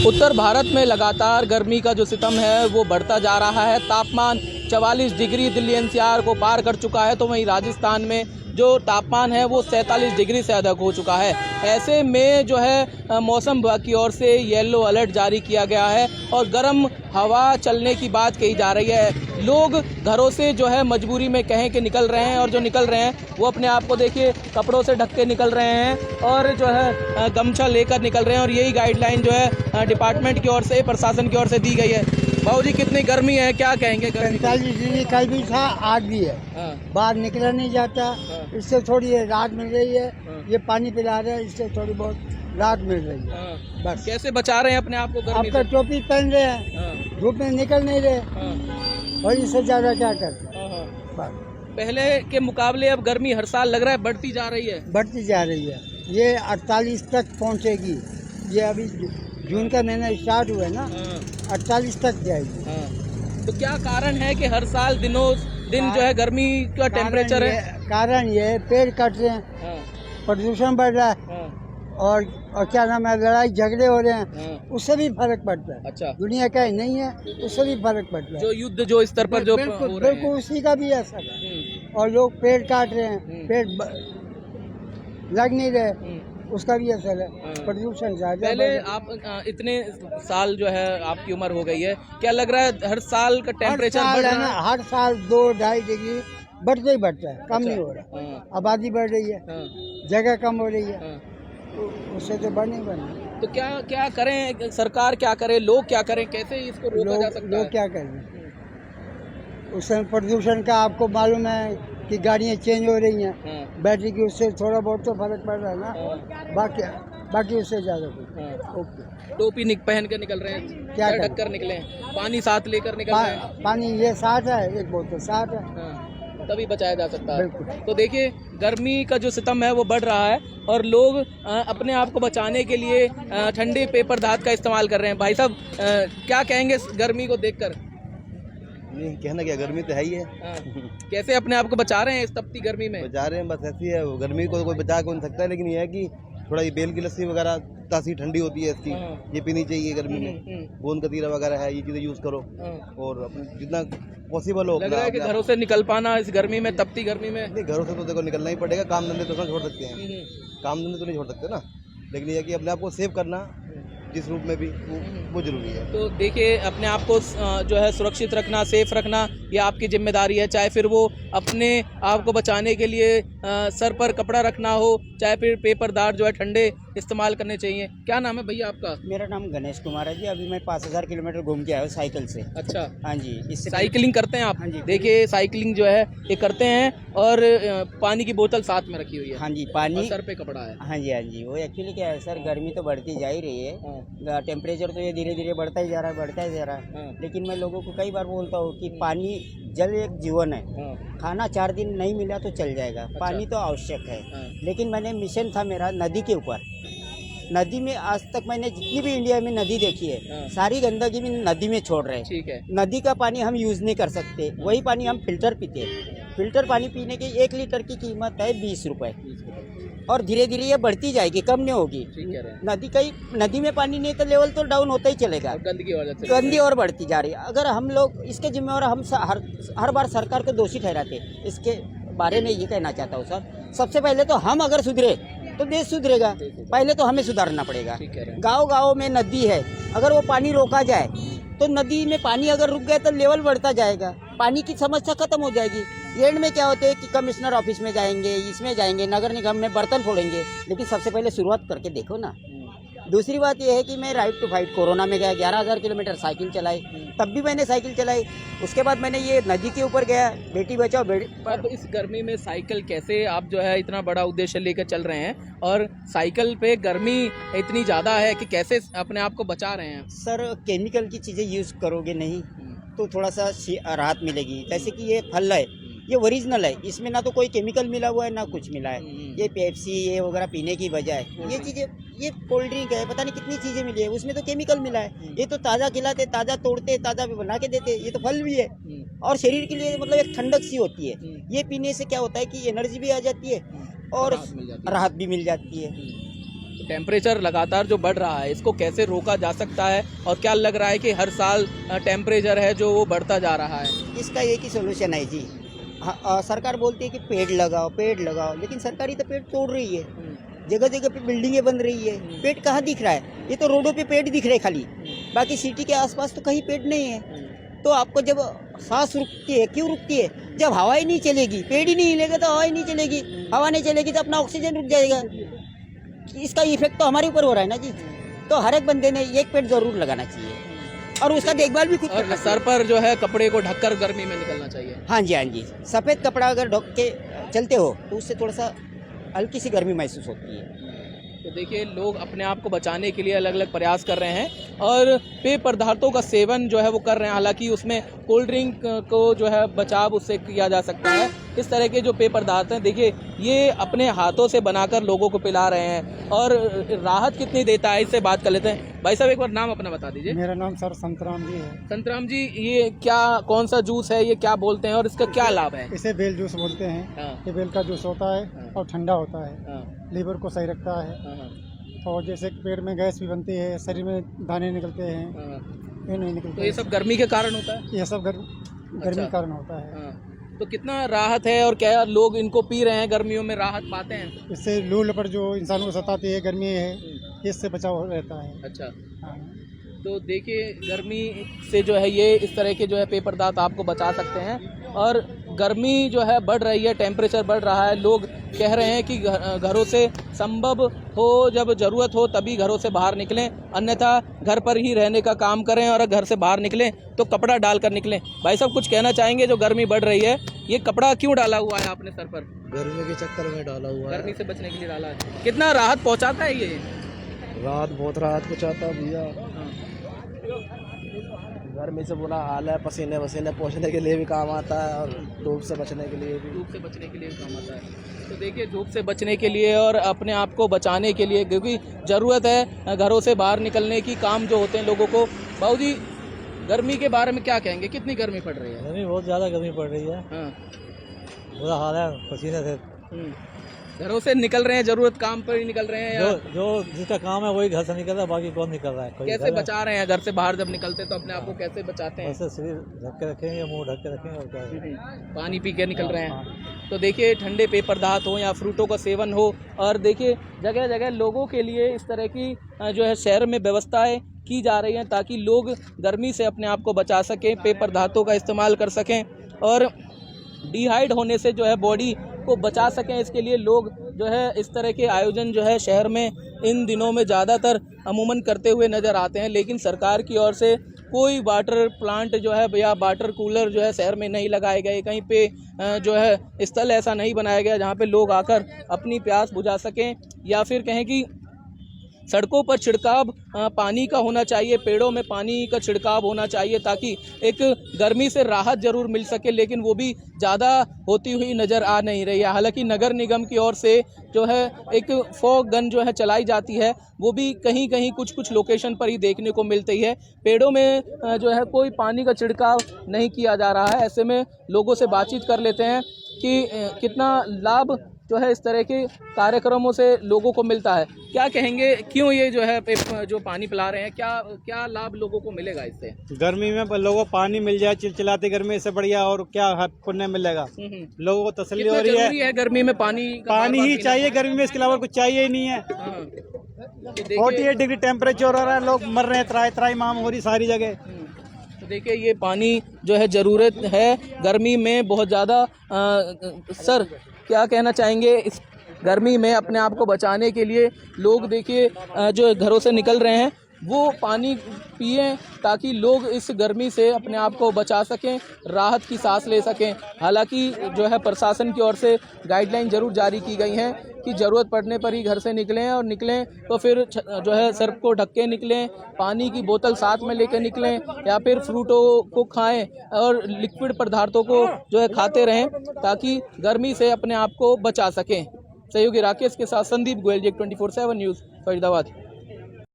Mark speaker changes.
Speaker 1: उत्तर भारत में लगातार गर्मी का जो सितम है वो बढ़ता जा रहा है। तापमान 44 डिग्री दिल्ली एनसीआर को पार कर चुका है, तो वहीं राजस्थान में जो तापमान है वो 47 डिग्री से अधिक हो चुका है। ऐसे में जो है मौसम विभाग की ओर से येलो अलर्ट जारी किया गया है और गर्म हवा चलने की बात कही जा रही है। लोग घरों से जो है मजबूरी में कहें कि निकल रहे हैं, और जो निकल रहे हैं वो अपने आप को देखिए कपड़ों से ढक के निकल रहे हैं और जो है गमछा लेकर निकल रहे हैं। और यही गाइडलाइन जो है डिपार्टमेंट की ओर से, प्रशासन की ओर से दी गई है। बाबू जी, कितनी गर्मी है, क्या कहेंगे?
Speaker 2: 45 डिग्री कल भी था, आज भी है। बाहर निकला नहीं जाता। इससे थोड़ी राहत मिल रही है। ये पानी पिला रहे हैं, इससे थोड़ी बहुत राहत मिल रही है। बस
Speaker 1: कैसे बचा रहे हैं अपने आप को गर्मी
Speaker 2: आपका
Speaker 1: से?
Speaker 2: टोपी पहन रहे हैं, धूप में निकल नहीं रहे, और इससे ज्यादा क्या करते हैं। बस
Speaker 1: पहले के मुकाबले अब गर्मी हर साल लग रहा है बढ़ती जा रही है।
Speaker 2: बढ़ती जा रही है। ये 48 तक पहुंचेगी। ये अभी जून का महीना स्टार्ट हुआ है ना, 48 तक जाएगी।
Speaker 1: तो क्या कारण है कि हर साल दिनों दिन जो है गर्मी का टेम्परेचर है?
Speaker 2: कारण ये है, पेड़ कट रहे हैं, प्रदूषण बढ़ रहा है, और क्या नाम है, लड़ाई झगड़े हो रहे हैं, उससे भी फर्क पड़ता है।
Speaker 1: अच्छा,
Speaker 2: दुनिया का ही नहीं है, उससे भी फर्क पड़ता है।
Speaker 1: जो युद्ध जो स्तर पर जो
Speaker 2: बिल्कुल
Speaker 1: हो रहे हैं।
Speaker 2: बिल्कुल उसी का भी असर है। और लोग पेड़ काट रहे हैं, पेड़ लग नहीं रहे, उसका भी असर है। प्रदूषण ज्यादा।
Speaker 1: पहले आप इतने साल जो है आपकी उम्र हो गई है, क्या लग रहा है हर साल का टेम्परेचर बढ़ रहा है?
Speaker 2: हर साल 2-2.5 डिग्री बढ़ता ही बढ़ता है, कम नहीं हो रहा। आबादी बढ़ रही है, जगह कम हो रही है, उससे तो बढ़ नहीं बढ़ना।
Speaker 1: तो क्या क्या करें, सरकार क्या करे, लोग क्या करें, कैसे इसको रोका जा सकता है?
Speaker 2: लोग क्या करें? उससे प्रदूषण का आपको मालूम है कि गाड़ियाँ चेंज हो रही हैं, बैटरी की, उससे थोड़ा बहुत तो फर्क पड़ रहा है ना। बाकी उससे ज्यादा कुछ। ओके।
Speaker 1: टोपी पहन के निकल रहे हैं,
Speaker 2: क्या
Speaker 1: सर ढक कर निकले हैं, पानी साथ लेकर निकल रहे हैं।
Speaker 2: पानी ये साथ है, एक बोतल साथ है,
Speaker 1: तभी बचाया जा सकता है।
Speaker 2: बिल्कुल।
Speaker 1: तो देखिए गर्मी का जो सितम है वो बढ़ रहा है और लोग अपने आप को बचाने के लिए ठंडे पेपर धात का इस्तेमाल कर रहे हैं। भाई साहब, क्या कहेंगे गर्मी को देखकर?
Speaker 3: नहीं कहना क्या, गर्मी तो है ही है।
Speaker 1: कैसे अपने आप को बचा रहे हैं इस तपती गर्मी में?
Speaker 3: बचा रहे हैं, बस ऐसी है। गर्मी को कोई बचा कौन सकता है, लेकिन ये है कि थोड़ा ये बेल की लस्सी वगैरह तासी ठंडी होती है इसकी, ये पीनी चाहिए गर्मी में। गोंद कतीरा वगैरह है, ये चीजें यूज करो, और अपने जितना पॉसिबल हो।
Speaker 1: लग रहा है कि घरों से निकल पाना इस गर्मी में, तपती गर्मी में?
Speaker 3: नहीं, घरों से तो देखो निकलना ही पड़ेगा। काम धंधे तो छोड़ सकते हैं, काम धंधे तो नहीं छोड़ सकते ना, लेकिन ये कि अपने आप को सेव करना जिस रूप में भी वो जरूरी है।
Speaker 1: तो देखिए अपने आप को जो है सुरक्षित रखना, सेफ रखना, ये आपकी जिम्मेदारी है। चाहे फिर वो अपने आप को बचाने के लिए सर पर कपड़ा रखना हो, चाहे फिर पेपरदार जो है ठंडे इस्तेमाल करने चाहिए। क्या नाम है भैया आपका?
Speaker 2: मेरा नाम गणेश कुमार है जी। अभी मैं 5000 किलोमीटर घूम के आया हूँ साइकिल से।
Speaker 1: अच्छा,
Speaker 2: हाँ जी। इससे
Speaker 1: साइकिलिंग करते हैं आप?
Speaker 2: हाँ जी।
Speaker 1: देखिए साइकिलिंग जो है ये करते हैं, और पानी की बोतल साथ में रखी हुई है।
Speaker 2: हाँ जी, पानी
Speaker 1: और सर पे कपड़ा है।
Speaker 2: हाँ जी, हाँ जी। वो एक्चुअली क्या है सर, गर्मी तो बढ़ती जा ही रही है, टेम्परेचर तो ये धीरे धीरे बढ़ता ही जा रहा है, लेकिन मैं लोगों को कई बार बोलता हूँ कि पानी, जल एक जीवन है। खाना 4 दिन नहीं मिला तो चल जाएगा, पानी तो आवश्यक है। लेकिन मैंने मिशन था मेरा नदी के ऊपर। नदी में आज तक मैंने जितनी भी इंडिया में नदी देखी है, सारी गंदगी में नदी में छोड़ रहे हैं।
Speaker 1: ठीक है।
Speaker 2: नदी का पानी हम यूज नहीं कर सकते, वही पानी हम फिल्टर पीते हैं। फिल्टर पानी पीने की 1 लीटर की कीमत है 20 रुपए, और धीरे धीरे ये बढ़ती जाएगी, कम नहीं होगी। नदी में पानी नहीं तो लेवल तो डाउन होता ही चलेगा, गंदी और बढ़ती जा रही है। अगर हम लोग इसके जिम्मेवार, हम हर बार सरकार को दोषी ठहराते। इसके बारे में ये कहना चाहता हूँ सर, सबसे पहले तो हम अगर सुधरे तो देश सुधरेगा। पहले तो हमें सुधारना पड़ेगा। गाँव में नदी है, अगर वो पानी रोका जाए तो नदी में पानी अगर रुक गया तो लेवल बढ़ता जाएगा, पानी की समस्या खत्म हो जाएगी। एंड में क्या होते है कि कमिश्नर ऑफिस में जाएंगे, इसमें जाएंगे, नगर निगम में बर्तन फोड़ेंगे, लेकिन सबसे पहले शुरुआत करके देखो ना। दूसरी बात यह है कि मैं राइट टू फाइट कोरोना में गया, 11,000 किलोमीटर साइकिल चलाई, तब भी मैंने साइकिल चलाई। उसके बाद मैंने ये नदी के ऊपर गया, बेटी बचाओ
Speaker 1: अब इस गर्मी में साइकिल कैसे, आप जो है इतना बड़ा उद्देश्य लेकर चल रहे हैं और साइकिल पे गर्मी इतनी ज़्यादा है कि कैसे अपने आप को बचा रहे हैं? सर,
Speaker 2: केमिकल की चीज़ें यूज़ करोगे नहीं तो थोड़ा सा राहत मिलेगी। जैसे कि ये फल है, ये ओरिजिनल है, इसमें ना तो कोई केमिकल मिला हुआ है ना कुछ मिला है। ये पेप्सी ये वगैरह पीने की बजाय ये चीज़ें, ये कोल्ड ड्रिंक है, पता नहीं कितनी चीज़ें मिली है, उसमें तो केमिकल मिला है। ये तो ताज़ा खिलाते, ताज़ा तोड़ते, ताज़ा बना के देते। ये तो फल भी है और शरीर के लिए मतलब एक ठंडक सी होती है। ये पीने से क्या होता है कि एनर्जी भी आ जाती है और राहत भी मिल जाती है।
Speaker 1: टेम्परेचर लगातार जो बढ़ रहा है, इसको कैसे रोका जा सकता है और क्या लग रहा है कि हर साल टेम्परेचर है जो वो बढ़ता जा रहा है?
Speaker 2: इसका एक ही सोल्यूशन है जी। हाँ, सरकार बोलती है कि पेड़ लगाओ, लेकिन सरकार ही तो पेड़ तोड़ रही है। जगह जगह पे बिल्डिंगें बन रही है, पेड़ कहाँ दिख रहा है? ये तो रोडों पे पेड़ दिख रहे खाली, बाकी सिटी के आसपास तो कहीं पेड़ नहीं है। तो आपको जब सांस रुकती है, क्यों रुकती है? जब हवा ही नहीं चलेगी, पेड़ ही नहीं हिलेगा तो हवा ही नहीं चलेगी, हवा नहीं चलेगी तो अपना ऑक्सीजन रुक जाएगा। इसका इफेक्ट तो हमारे ऊपर हो रहा है ना जी। तो हर एक बंदे ने एक पेड़ जरूर लगाना चाहिए और उसका देखभाल भी खुद
Speaker 1: और
Speaker 2: करना
Speaker 1: सर पर जो है कपड़े को ढककर गर्मी में निकलना चाहिए।
Speaker 2: हाँ जी, सफ़ेद कपड़ा अगर ढक के चलते हो तो उससे थोड़ा सा हल्की सी गर्मी महसूस होती है।
Speaker 1: तो देखिए, लोग अपने आप को बचाने के लिए अलग अलग प्रयास कर रहे हैं और पेय पदार्थों का सेवन जो है वो कर रहे हैं। हालांकि उसमें कोल्ड ड्रिंक को जो है बचाव उससे किया जा सकता है। इस तरह के जो पेय पदार्थ हैं, देखिए ये अपने हाथों से बनाकर लोगों को पिला रहे हैं और राहत कितनी देता है, इससे बात कर लेते हैं। भाई साहब, एक बार नाम अपना बता दीजिए।
Speaker 4: मेरा नाम सर संतराम जी है।
Speaker 1: संतराम जी, ये क्या, कौन सा जूस है, ये क्या बोलते हैं और इसका क्या लाभ है?
Speaker 4: इसे बेल जूस बोलते हैं।
Speaker 1: हाँ।
Speaker 4: ये बेल का जूस होता है और ठंडा होता है,
Speaker 1: हाँ,
Speaker 4: लीवर को सही रखता है।
Speaker 1: हाँ,
Speaker 4: और जैसे पेट में गैस भी बनती है, शरीर में दाने निकलते हैं,
Speaker 1: हाँ।
Speaker 4: ये नहीं
Speaker 1: तो
Speaker 4: निकलते।
Speaker 1: ये सब गर्मी के कारण होता है?
Speaker 4: ये सब गर्मी
Speaker 1: अच्छा।
Speaker 4: कारण होता है।
Speaker 1: हाँ। तो कितना राहत है और क्या लोग इनको पी रहे हैं, गर्मियों में राहत पाते हैं?
Speaker 4: इससे लू लपट जो इंसानों को सताती है, गर्मी है, इससे बचाव रहता है।
Speaker 1: अच्छा,
Speaker 4: हाँ।
Speaker 1: तो देखिए गर्मी से जो है ये इस तरह के जो है पेय पदार्थ आपको बचा सकते हैं। और गर्मी जो है बढ़ रही है, टेम्परेचर बढ़ रहा है, लोग कह रहे हैं कि घरों से संभव हो, जब ज़रूरत हो तभी घरों से बाहर निकलें, अन्यथा घर पर ही रहने का काम करें और घर से बाहर निकलें तो कपड़ा डालकर निकलें। भाई साहब, कुछ कहना चाहेंगे? जो गर्मी बढ़ रही है, ये कपड़ा क्यों डाला हुआ है आपने सर पर?
Speaker 3: गर्मी के चक्कर में डाला हुआ है।
Speaker 1: गर्मी से बचने के लिए डाला है। कितना राहत पहुँचाता है ये?
Speaker 3: बहुत राहत पहुँचाता भैया। गर्मी से बुरा हाल है, पसीने पोंछने के लिए भी काम आता है और धूप से बचने के लिए भी।
Speaker 1: धूप से बचने के लिए भी काम आता है। तो देखिए, धूप से बचने के लिए और अपने आप को बचाने के लिए, क्योंकि ज़रूरत है घरों से बाहर निकलने की, काम जो होते हैं लोगों को। बाबू जी, गर्मी के बारे में क्या कहेंगे? कितनी गर्मी पड़ रही है?
Speaker 4: गर्मी बहुत ज़्यादा गर्मी पड़ रही है।
Speaker 1: हाँ,
Speaker 4: बुरा हाल है पसीने से।
Speaker 1: घरों से निकल रहे हैं, जरूरत काम पर ही निकल रहे हैं या
Speaker 4: जो जिसका काम है वही घर से निकल रहा है, बाकी कौन निकल रहा है?
Speaker 1: कैसे बचा रहे हैं? घर से बाहर जब निकलते तो अपने आप को कैसे बचाते हैं?
Speaker 4: ऐसे शरीर ढक के रखेंगे, मुंह ढक के रखेंगे और क्या।
Speaker 1: पानी पी के निकल रहे हैं। तो देखिए, ठंडे पेय पदार्थ हो या फ्रूटों का सेवन हो, और देखिए जगह जगह लोगों के लिए इस तरह की जो है शहर में व्यवस्थाएं की जा रही हैं ताकि लोग गर्मी से अपने आप को बचा सकें, पेय पदार्थों का इस्तेमाल कर सकें और डिहाइड होने से जो है बॉडी को बचा सकें। इसके लिए लोग जो है इस तरह के आयोजन जो है शहर में इन दिनों में ज़्यादातर अमूमन करते हुए नज़र आते हैं। लेकिन सरकार की ओर से कोई वाटर प्लांट जो है या वाटर कूलर जो है शहर में नहीं लगाए गए, कहीं पे जो है स्थल ऐसा नहीं बनाया गया जहाँ पे लोग आकर अपनी प्यास बुझा सकें, या फिर कहें कि सड़कों पर छिड़काव पानी का होना चाहिए, पेड़ों में पानी का छिड़काव होना चाहिए ताकि एक गर्मी से राहत ज़रूर मिल सके, लेकिन वो भी ज़्यादा होती हुई नज़र आ नहीं रही है। हालांकि नगर निगम की ओर से जो है एक फॉग गन जो है चलाई जाती है, वो भी कहीं कहीं कुछ लोकेशन पर ही देखने को मिलती है। पेड़ों में जो है कोई पानी का छिड़काव नहीं किया जा रहा है। ऐसे में लोगों से बातचीत कर लेते हैं कि कितना लाभ जो है इस तरह के कार्यक्रमों से लोगों को मिलता है। क्या कहेंगे, क्यों ये जो है जो पानी पिला रहे हैं, क्या लाभ लोगों को मिलेगा इससे?
Speaker 4: गर्मी में लोगों को पानी मिल जाए चिलचिलाती गर्मी से बढ़िया और क्या पुण्य मिलेगा। लोगों को तसल्ली हो रही है।
Speaker 1: गर्मी में पानी
Speaker 4: ही चाहिए गर्मी में, इसके अलावा कुछ चाहिए ही नहीं है। 48 डिग्री टेम्परेचर हो रहा है, लोग मर रहे हैं, त्राई माम हो रही सारी जगह।
Speaker 1: तो देखिए, ये पानी जो है ज़रूरत है गर्मी में बहुत ज़्यादा। सर, क्या कहना चाहेंगे इस गर्मी में अपने आप को बचाने के लिए? लोग देखिए जो घरों से निकल रहे हैं वो पानी पिए ताकि लोग इस गर्मी से अपने आप को बचा सकें, राहत की सांस ले सकें। हालांकि जो है प्रशासन की ओर से गाइडलाइन ज़रूर जारी की गई हैं कि ज़रूरत पड़ने पर ही घर से निकलें, और निकलें तो फिर जो है सर को ढक के निकलें, पानी की बोतल साथ में लेकर निकलें, या फिर फ्रूटों को खाएं और लिक्विड पदार्थों को जो है खाते रहें ताकि गर्मी से अपने आप को बचा सकें। सहयोगी राकेश के साथ संदीप गोयल, J24/7 न्यूज़, फरीदाबाद।